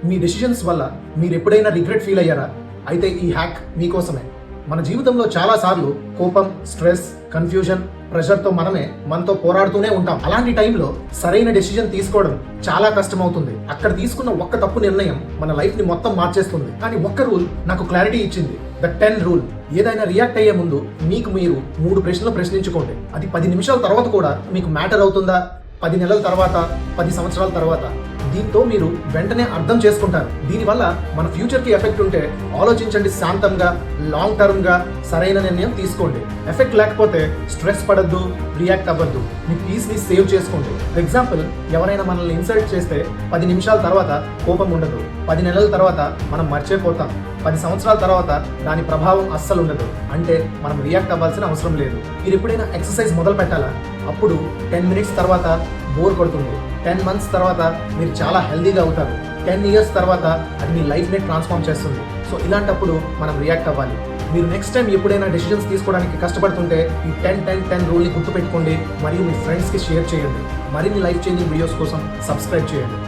మీ decisions వల్ల మీరు ఎప్పుడైనా రిగ్రెట్ ఫీల్ అయ్యారా? అయితే ఈ హ్యాక్ మీకోసమే. మన జీవితంలో చాలా సార్లు కోపం, స్ట్రెస్, కన్ఫ్యూజన్, ప్రెషర్తో మనతో పోరాడుతూనే ఉంటాం. అలాంటి టైంలో సరైన డెసిషన్ తీసుకోవడం చాలా కష్టమవుతుంది. అక్కడ తీసుకున్న ఒక్క తప్పు నిర్ణయం మన లైఫ్ ని మొత్తం మార్చేస్తుంది. కానీ ఒక్క రూల్ నాకు క్లారిటీ ఇచ్చింది. The 10 rule. ఏదైనా రియాక్ట్ అయ్యే ముందు మీకు మీరు 3 ప్రశ్నలు ప్రశ్నించుకోండి. అది 10 నిమిషాల తర్వాత కూడా మీకు మ్యాటర్ అవుతుందా? 10 నెలల తర్వాత, 10 సంవత్సరాల తర్వాత? దీంతో మీరు వెంటనే అర్థం చేసుకుంటారు. దీనివల్ల మన ఫ్యూచర్కి ఎఫెక్ట్ ఉంటే ఆలోచించండి. శాంతంగా, లాంగ్ టర్మ్గా సరైన నిర్ణయం తీసుకోండి. ఎఫెక్ట్ లేకపోతే స్ట్రెస్ పడద్దు, రియాక్ట్ అవ్వద్దు. మీ పీస్ని సేవ్ చేసుకోండి. ఫర్ ఎగ్జాంపుల్, ఎవరైనా మనల్ని ఇన్సల్ట్ చేస్తే 10 నిమిషాల తర్వాత కోపం ఉండదు. 10 నెలల తర్వాత మనం మర్చిపోతాం. 10 సంవత్సరాల తర్వాత దాని ప్రభావం అస్సలు ఉండదు. అంటే మనం రియాక్ట్ అవ్వాల్సిన అవసరం లేదు. మీరు ఎప్పుడైనా ఎక్సర్సైజ్ మొదలు పెట్టాలా? అప్పుడు 10 మినిట్స్ తర్వాత బోర్ కొడుతుంది. 10 మంత్స్ తర్వాత మీరు చాలా హెల్దీగా అవుతారు. 10 ఇయర్స్ తర్వాత అది మీ లైఫ్ని ట్రాన్స్ఫార్మ్ చేస్తుంది. సో ఇలాంటప్పుడు మనం రియాక్ట్ అవ్వాలి. మీరు నెక్స్ట్ టైం ఎప్పుడైనా డెసిషన్స్ తీసుకోవడానికి కష్టపడుతుంటే ఈ 10-10-10 రూల్ని గుర్తుపెట్టుకోండి మరియు మీ ఫ్రెండ్స్కి షేర్ చేయండి. మరిన్ని లైఫ్ చేంజింగ్ వీడియోస్ కోసం సబ్స్క్రైబ్ చేయండి.